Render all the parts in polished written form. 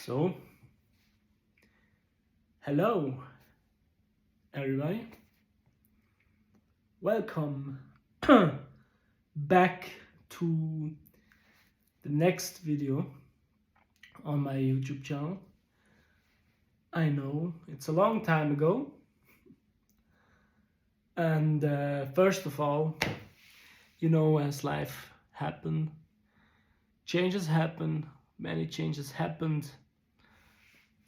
So, hello everybody, welcome back to the next video on my YouTube channel. I know it's a long time ago, and first of all, as life happened, changes happen, many changes happened,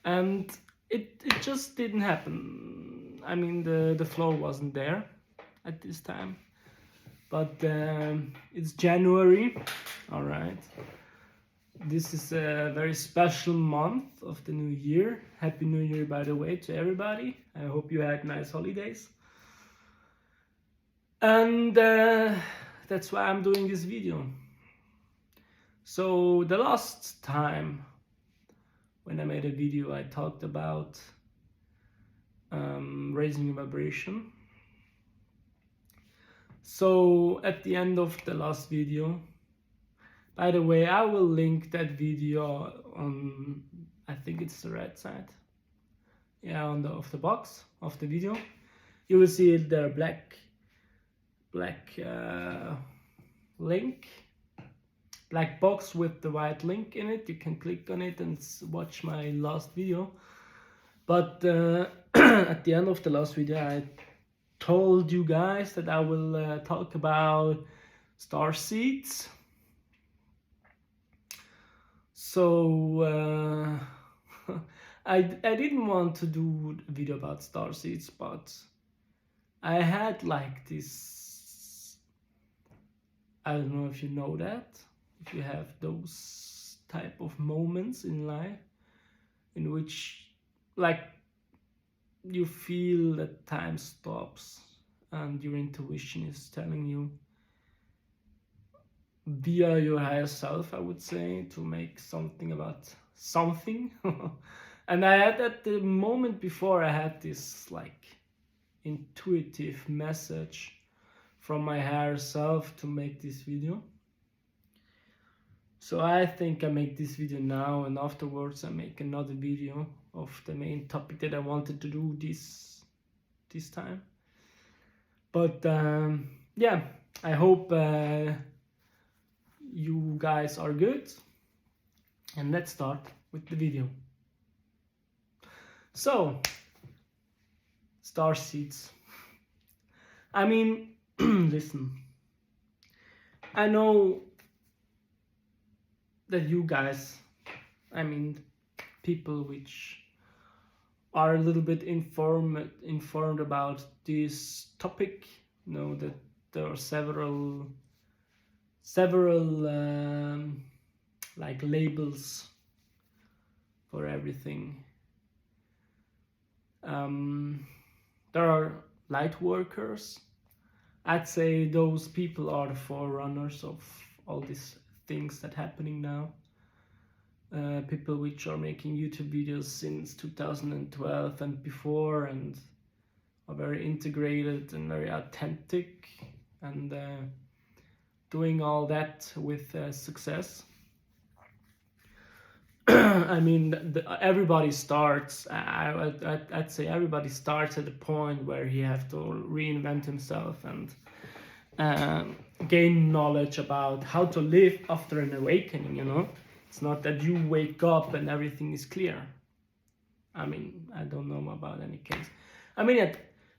and it just didn't happen. I mean, the flow wasn't there at this time, but it's January. All right, this is a very special month of the new year. Happy New Year, by the way, to everybody. I hope you had nice holidays, and that's why I'm doing this video. So the last time when I made a video, I talked about raising your vibration. So at the end of the last video, by the way, I will link that video on, I think it's the right side, on the box of the video. You will see it there, black link, black box with the white link in it. You can click on it and watch my last video. But at the end of the last video, I told you guys that I will talk about star seeds. So I didn't want to do a video about star seeds, but I had like this, I don't know if you know that, if you have those type of moments in life in which like you feel that time stops and your intuition is telling you via your higher self, I would say, to make something about something. And I had at the moment before, I had this like intuitive message from my higher self to make this video. So I think I make this video now, and afterwards I make another video of the main topic that I wanted to do this time. But yeah, I hope you guys are good, and let's start with the video. So, star seeds. I mean, listen, I know that you guys, I mean, people which are a little bit informed about this topic, know that there are several like labels for everything. There are light workers. I'd say those people are the forerunners of all these things that happening now. People which are making YouTube videos since 2012 and before, and are very integrated and very authentic, and doing all that with success. I mean, everybody starts, I'd say everybody starts at a point where he have to reinvent himself and gain knowledge about how to live after an awakening, It's not that you wake up and everything is clear. I mean, I don't know about any case. I mean, at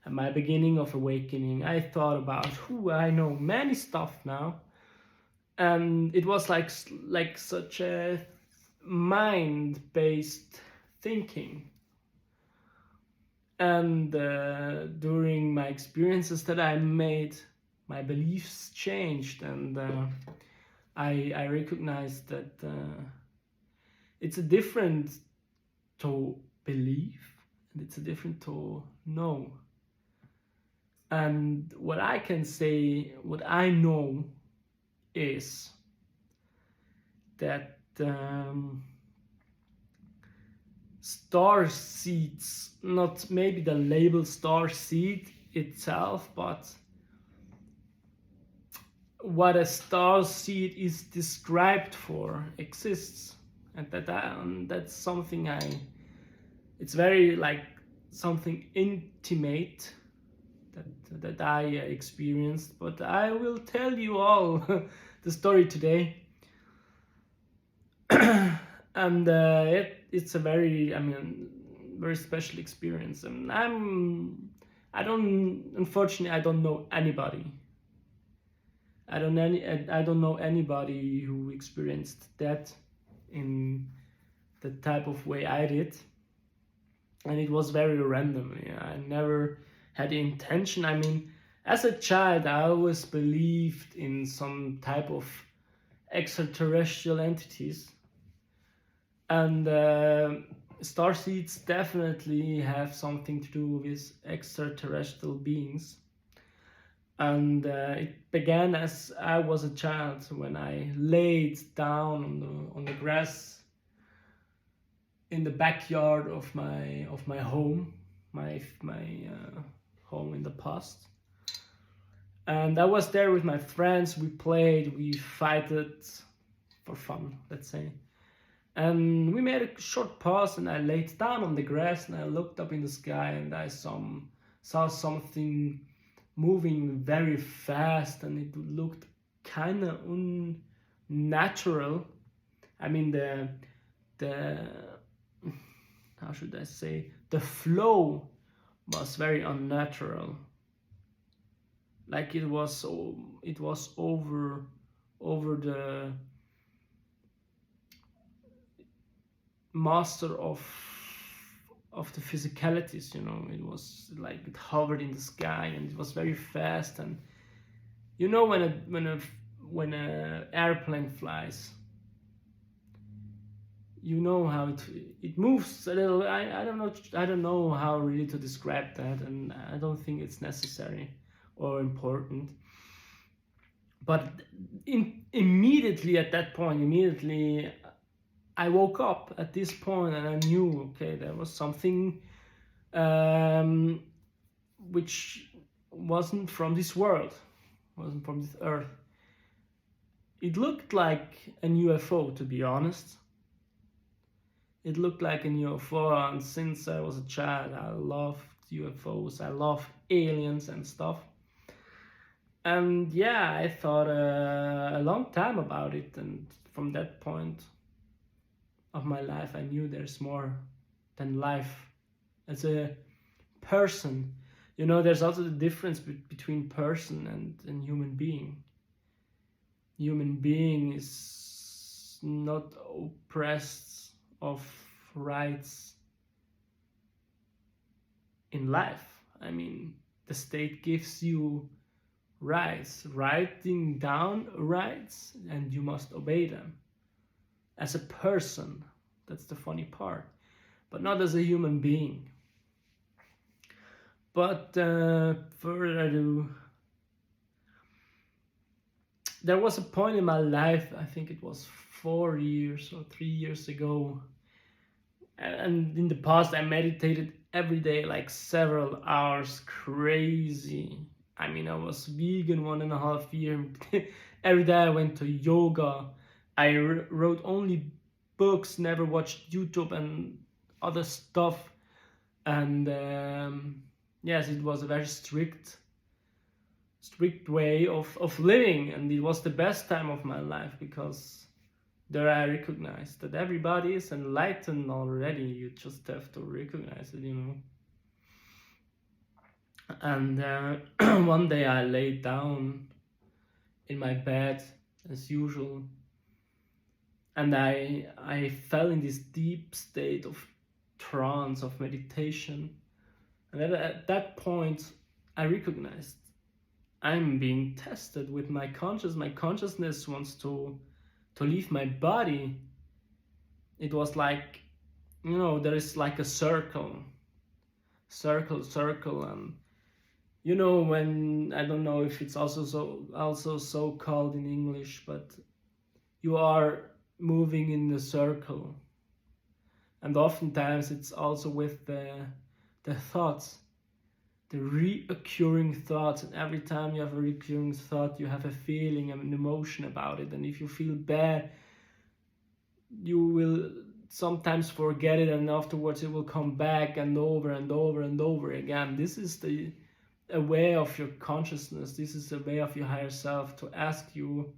my beginning of awakening, I thought about, I know many stuff now. And it was like such a mind-based thinking. And during my experiences that I made, my beliefs changed, and I recognized that it's a different to believe, and it's a different to know. And what I can say, what I know, is that star seeds, not maybe the label star seed itself, but what a star seed is described for exists. and that's something it's very like something intimate that I experienced, but I will tell you all the story today. And it's a very, very special experience, and unfortunately I don't know anybody. I don't know anybody who experienced that in the type of way I did, and it was very random. Yeah, I never had the intention. As a child, I always believed in some type of extraterrestrial entities, and starseeds definitely have something to do with extraterrestrial beings. And it began as I was a child, when I laid down on the grass in the backyard of my home, my home in the past. And I was there with my friends. We played, we fighted for fun, let's say. And we made a short pause, and I laid down on the grass, and I looked up in the sky, and I saw something moving very fast, and it looked kind of unnatural. The how should I say, the flow was very unnatural. Like it was over the master of the physicalities. It was like it hovered in the sky, and it was very fast. And when a airplane flies, how it moves a little. I don't know how really to describe that, and I don't think it's necessary or important. But immediately at that point, I woke up at this point, and I knew, okay, there was something which wasn't from this world, wasn't from this earth. It looked like a UFO, to be honest. It looked like a UFO, and since I was a child, I loved UFOs, I loved aliens and stuff. And yeah, I thought a long time about it, and from that point of my life, I knew there's more than life. As a person, there's also the difference between person and human being. Human being is not oppressed of rights in life. The state gives you rights, writing down rights, and you must obey them. As a person, that's the funny part, but not as a human being. But further ado, there was a point in my life, I think it was 4 years or 3 years ago, and in the past I meditated every day, like several hours, crazy. I was vegan 1.5 years. Every day I went to yoga. I wrote only books, never watched YouTube and other stuff. And yes, it was a very strict way of living, and it was the best time of my life, because there I recognized that everybody is enlightened already. You just have to recognize it, And one day I laid down in my bed as usual, and I fell in this deep state of trance, of meditation. And at that point I recognized I'm being tested with my consciousness wants to leave my body. It was like, there is like a circle, and when, I don't know if it's also so called in English, but you are moving in the circle, and oftentimes it's also with the thoughts, the reoccurring thoughts, and every time you have a recurring thought, you have a feeling and an emotion about it. And if you feel bad, you will sometimes forget it, and afterwards it will come back and over and over and over again. This is a way of your consciousness. This is a way of your higher self to ask you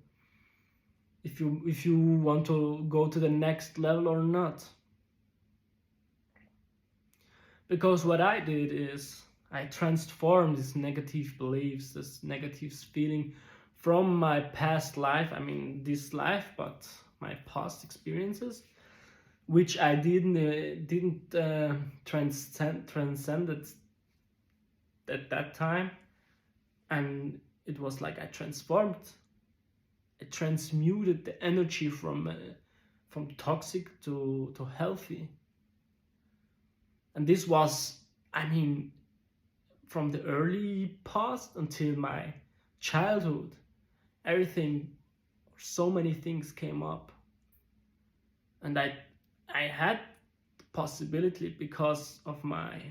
if you want to go to the next level or not. Because what I did is I transformed these negative beliefs, this negative feeling from my past life, I mean this life, but my past experiences, which I didn't transcend it at that time. And it was like I transmuted the energy from toxic to healthy. And this was, I mean, from the early past until my childhood, everything, so many things came up. And I had the possibility, because of my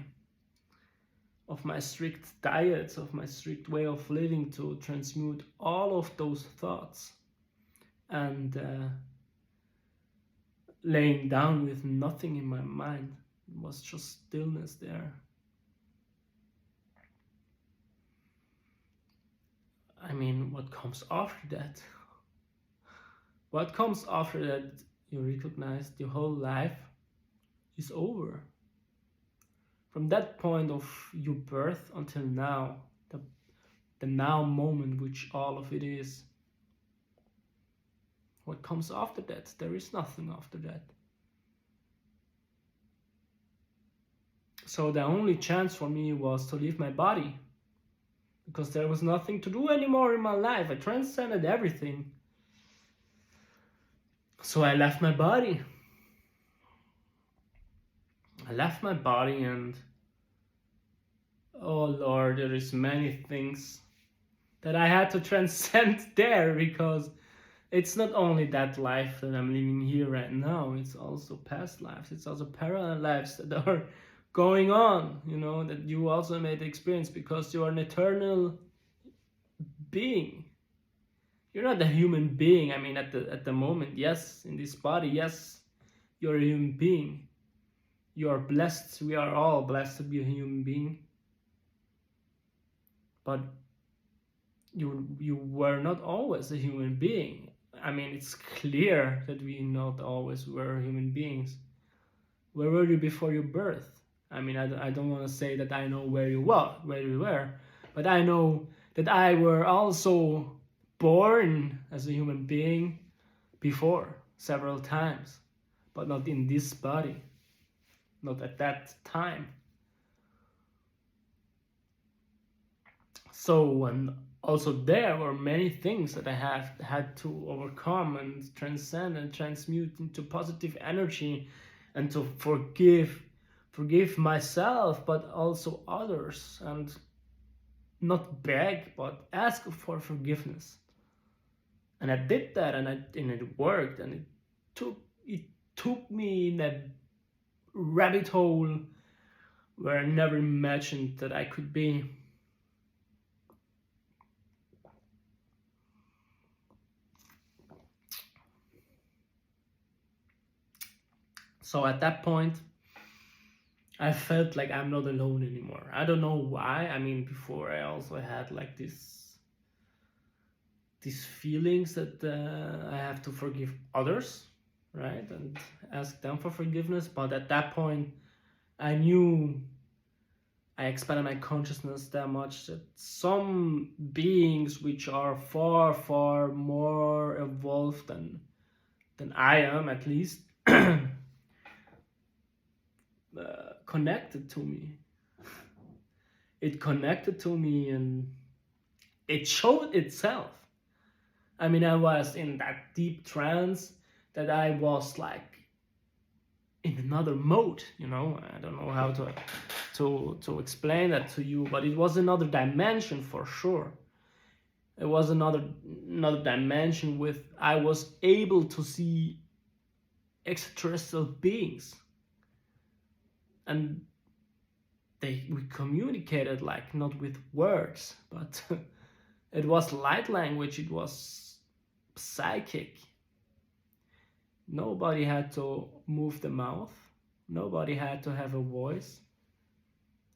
strict diets, of my strict way of living, to transmute all of those thoughts, and laying down with nothing in my mind. It was just stillness there. I mean, what comes after that? What comes after that? You recognize your whole life is over. From that point of your birth until now, the now moment, which all of it is. What comes after that? There is nothing after that. So the only chance for me was to leave my body, because there was nothing to do anymore in my life. I transcended everything. So I left my body. And oh Lord, there is many things that I had to transcend there, because it's not only that life that I'm living here right now, it's also past lives, it's also parallel lives that are going on, that you also made experience, because you are an eternal being. You're not a human being. I mean, at the moment, yes, in this body, yes, you're a human being. You are blessed. We are all blessed to be a human being. But you were not always a human being. I mean, it's clear that we not always were human beings. Where were you before your birth? I mean, I don't want to say that I know where you were, but I know that I were also born as a human being before, several times, but not in this body, not at that time. So, and also there were many things that I have had to overcome and transcend and transmute into positive energy, and to forgive myself, but also others, and not beg, but ask for forgiveness. And I did that, and it worked, and it took me in a rabbit hole where I never imagined that I could be. So at that point, I felt like I'm not alone anymore. I don't know why. I mean, before I also had like these feelings that I have to forgive others, right? And ask them for forgiveness. But at that point, I knew, I expanded my consciousness that much, that some beings which are far, far more evolved than I am, at least, connected to me. It connected to me, and it showed itself. I mean, I was in that deep trance that I was like in another mode, I don't know how to explain that to you, but it was another dimension for sure. It was another dimension with, I was able to see extraterrestrial beings, and we communicated, like, not with words, but it was light language, it was psychic. Nobody had to move the mouth. Nobody had to have a voice.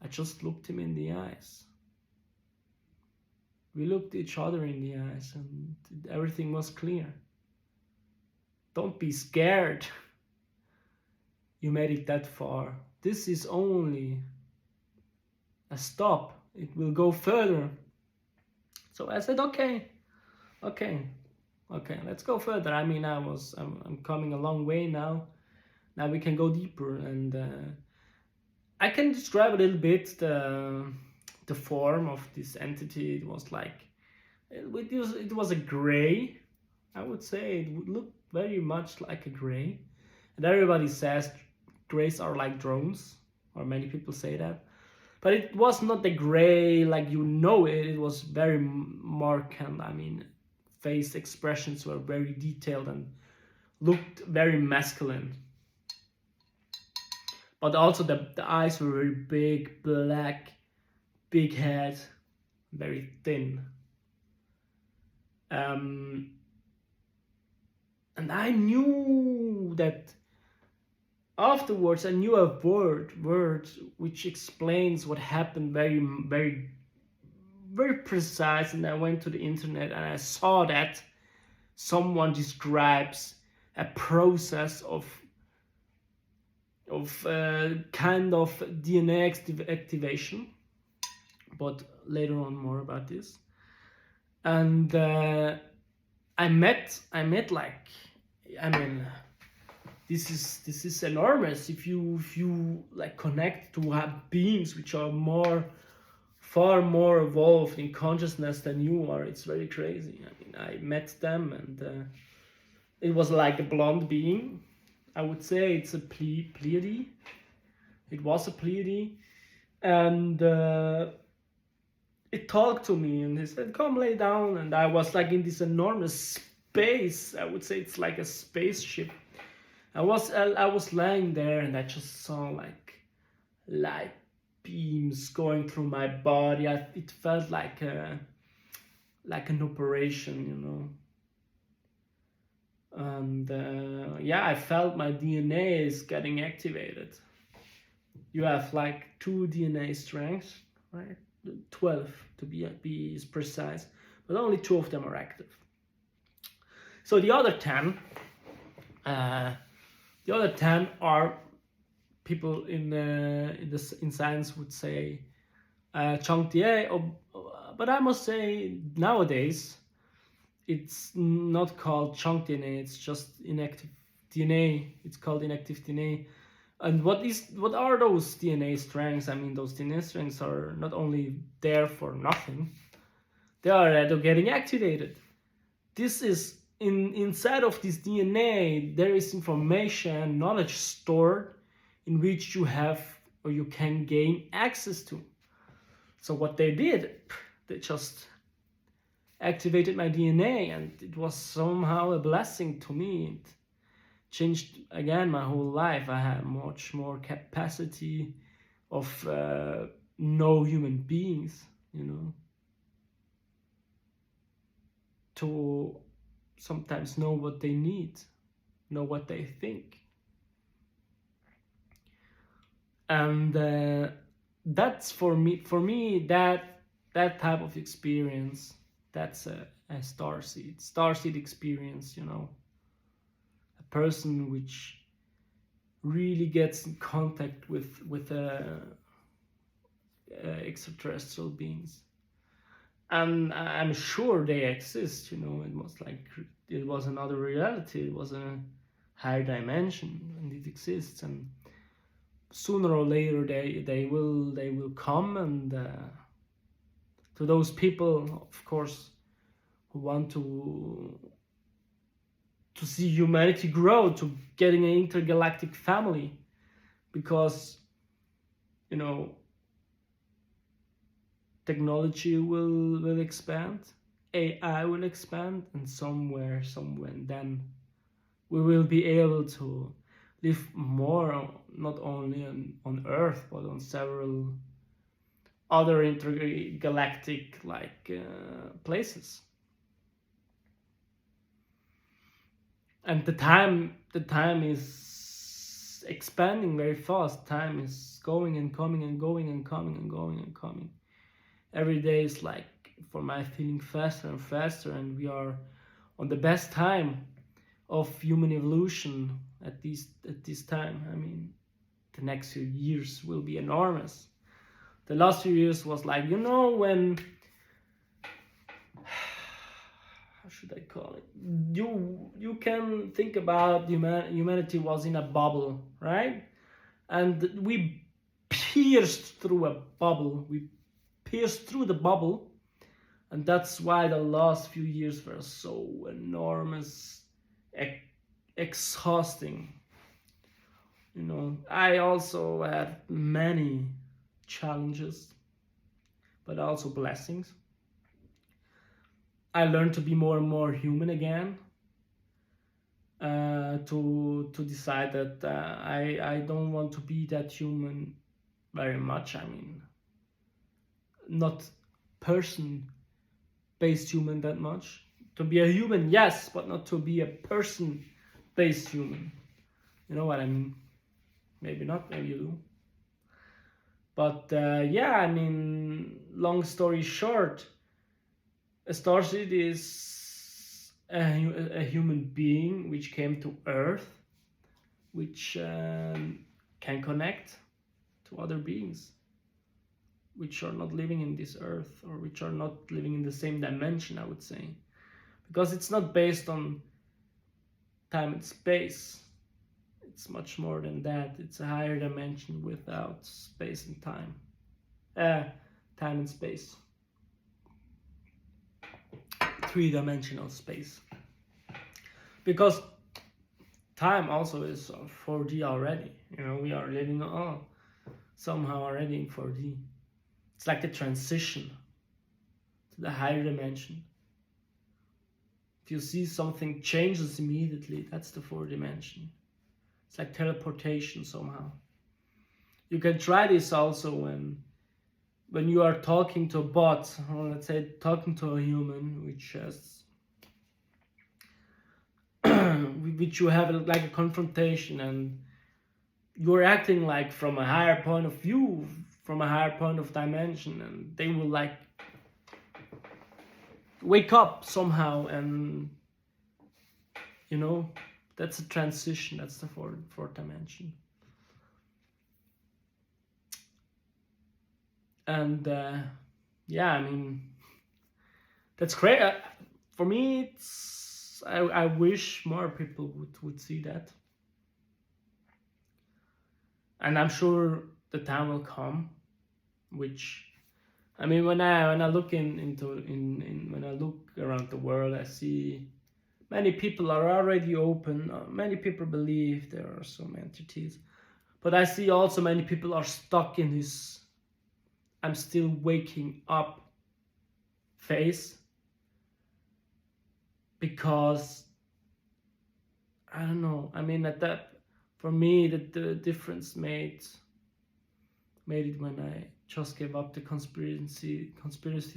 I just looked him in the eyes. We looked each other in the eyes and everything was clear. Don't be scared. You made it that far. This is only a stop. It will go further. So I said, okay, let's go further. I mean, I'm coming a long way now. Now we can go deeper, and I can describe a little bit the form of this entity. It was like it was a gray. I would say it would look very much like a gray, and everybody says grays are like drones, or many people say that. But it was not the gray like you know it. It was very marked. I mean, face expressions were very detailed and looked very masculine. But also the eyes were very big, black, big head, very thin. And I knew that afterwards I knew a word which explains what happened very, very, very precise. And I went to the internet and I saw that someone describes a process of kind of DNA activation, but later on more about this. And I met like, I mean, this is enormous. If you like connect to have beings which are far more evolved in consciousness than you are, it's very crazy. I mean, I met them, and it was like a blonde being. I would say it's a Pleiade. It was a Pleiade, and it talked to me and he said, "Come lay down." And I was like in this enormous space. I would say it's like a spaceship. I was lying there and I just saw like light beams going through my body. It felt like an operation, you know. And yeah, I felt my DNA is getting activated. You have like 2 DNA strands, right? 12 to be precise, but only 2 of them are active. So the other 10 are people in science would say chunk DNA, but I must say nowadays it's not called chunk DNA, it's just inactive DNA. It's called inactive DNA. And what are those DNA strands? I mean, those DNA strands are not only there for nothing, they are getting activated. This is inside of this DNA, there is information, knowledge stored in which you have or you can gain access to. So what they did, they just activated my DNA, and it was somehow a blessing to me. It changed again my whole life. I had much more capacity of know human beings, you know, to sometimes know what they need, know what they think. And that's for me that type of experience, that's a starseed experience, you know, a person which really gets in contact with extraterrestrial beings. And I'm sure they exist, you know. It was another reality, it was a higher dimension, and it exists, and sooner or later they will come. And to those people, of course, who want to see humanity grow, to getting an intergalactic family, because, you know, technology will expand, AI will expand, and somewhere then we will be able to live more, not only on Earth, but on several other intergalactic places. and the time is expanding very fast. Time is going and coming and going and coming and going and coming. Every day is like, for my feeling, faster and faster, and we are on the best time of human evolution at this time. I mean, the next few years will be enormous. The last few years was like, when, how should I call it? You can think about humanity was in a bubble, right? And we pierced through a bubble. We pierced through the bubble, and that's why the last few years were so enormous, exhausting. I also had many challenges, but also blessings. I learned to be more and more human again. To decide that I don't want to be that human very much. I mean, not person-based human that much. To be a human, yes, but not to be a person-based human. You know what I mean? Maybe not, maybe you do. But yeah, I mean, long story short, a starseed is a human being which came to Earth, which can connect to other beings which are not living in this Earth, or which are not living in the same dimension, I would say. Because it's not based on time and space. It's much more than that. It's a higher dimension without space and time. Time and space. Three-dimensional space. Because time also is 4D already. We are living somehow already in 4D. It's like the transition to the higher dimension. If you see something changes immediately, that's the fourth dimension. It's like teleportation somehow. You can try this also when you are talking to a bot, or let's say talking to a human, which has which you have like a confrontation, and you're acting like from a higher point of view, from a higher point of dimension, and they will like wake up somehow, and that's a transition. That's the fourth dimension. And yeah, I mean, that's great. For me, I wish more people would see that, and I'm sure the time will come. Which, I mean, when I look when I look around the world, I see many people are already open. Many people believe there are some entities, but I see also many people are stuck in this "I'm still waking up" phase, because I don't know. I mean, for me, the difference made it when I just gave up the conspiracy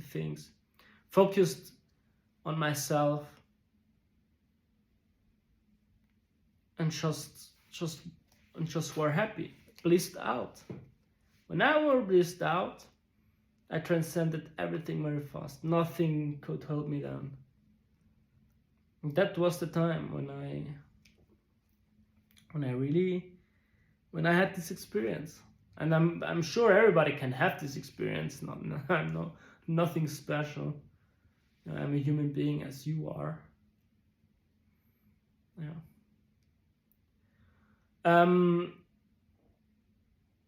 things, focused on myself, and just were happy, blissed out. When I were blissed out, I transcended everything very fast. Nothing could hold me down. And that was the time when I had this experience. And I'm sure everybody can have this experience. I'm nothing special. I'm a human being as you are. Yeah.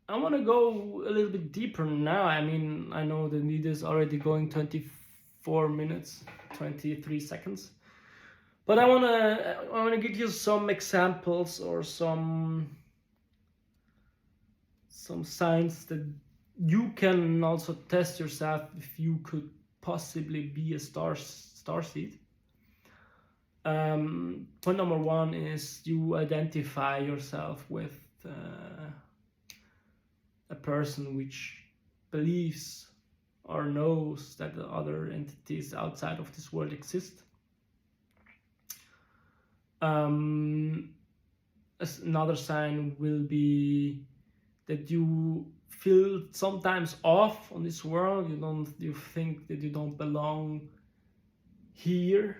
I want to go a little bit deeper now. I mean, I know the video is already going 24 minutes, 23 seconds. But I wanna give you some examples, or some signs that you can also test yourself if you could possibly be a starseed. Point number one is you identify yourself with a person which believes or knows that the other entities outside of this world exist. Another sign will be that you feel sometimes off on this world. You think that you don't belong here.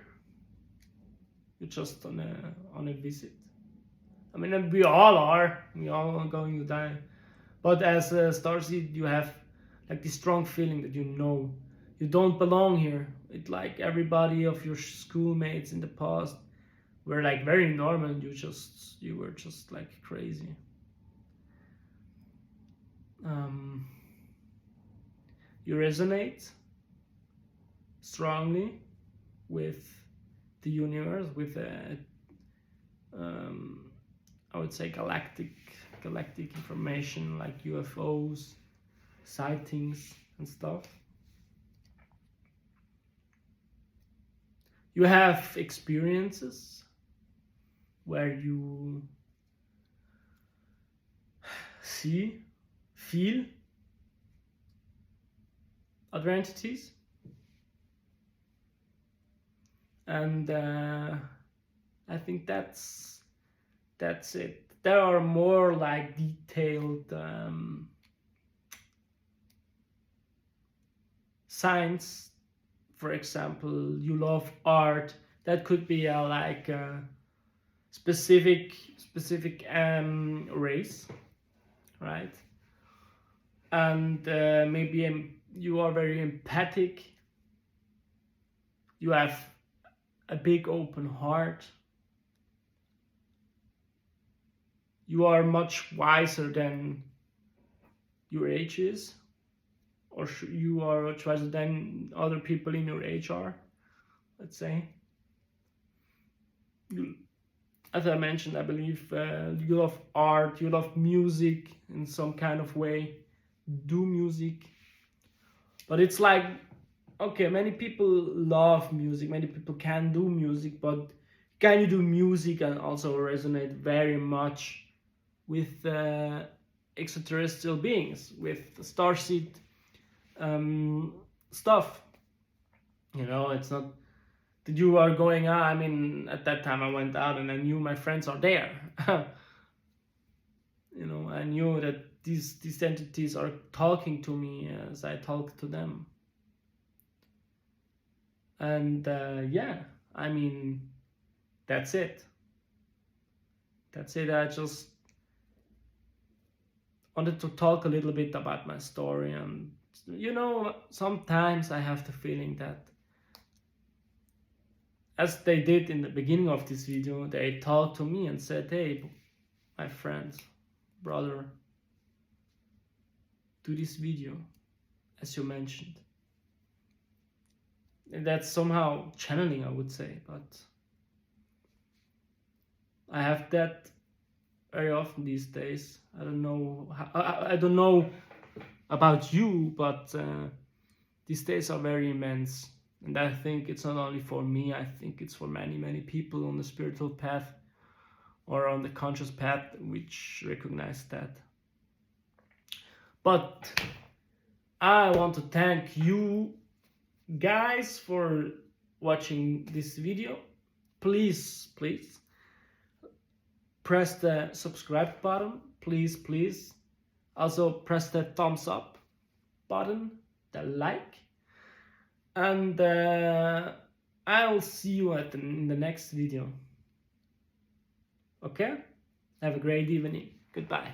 You're just on a visit. I mean, we all are. We all are going to die. But as a starseed, you have like this strong feeling that you know you don't belong here. It's like everybody of your schoolmates in the past were like very normal, and you were just like crazy. You resonate strongly with the universe, with I would say galactic information like UFOs, sightings, and stuff. You have experiences where you feel other entities, and I think that's it. There are more like detailed signs. For example, you love art. That could be like a specific race, right? And maybe you are very empathic. You have a big open heart. You are much wiser than your age is, or you are much wiser than other people in your age are, let's say. As I mentioned, I believe you love art, you love music in some kind of way. Do music. But it's like, okay, many people love music, many people can do music, but can you do music and also resonate very much with extraterrestrial beings, with starseed stuff? You know, it's not that you are going out. I mean, at that time I went out and I knew my friends are there. You know, I knew that these entities are talking to me as I talk to them. And yeah, I mean, that's it. That's it. I just wanted to talk a little bit about my story. And you know, sometimes I have the feeling that, as they did in the beginning of this video, they talked to me and said, hey, my friend, brother, do this video, as you mentioned. And that's somehow channeling, I would say, but I have that very often these days. I don't know. I don't know about you, but these days are very immense, and I think it's not only for me. I think it's for many people on the spiritual path or on the conscious path which recognize that. But I want to thank you guys for watching this video. Please press the subscribe button, please. Also press the thumbs up button, the like, and I'll see you in the next video. Okay? Have a great evening. Goodbye.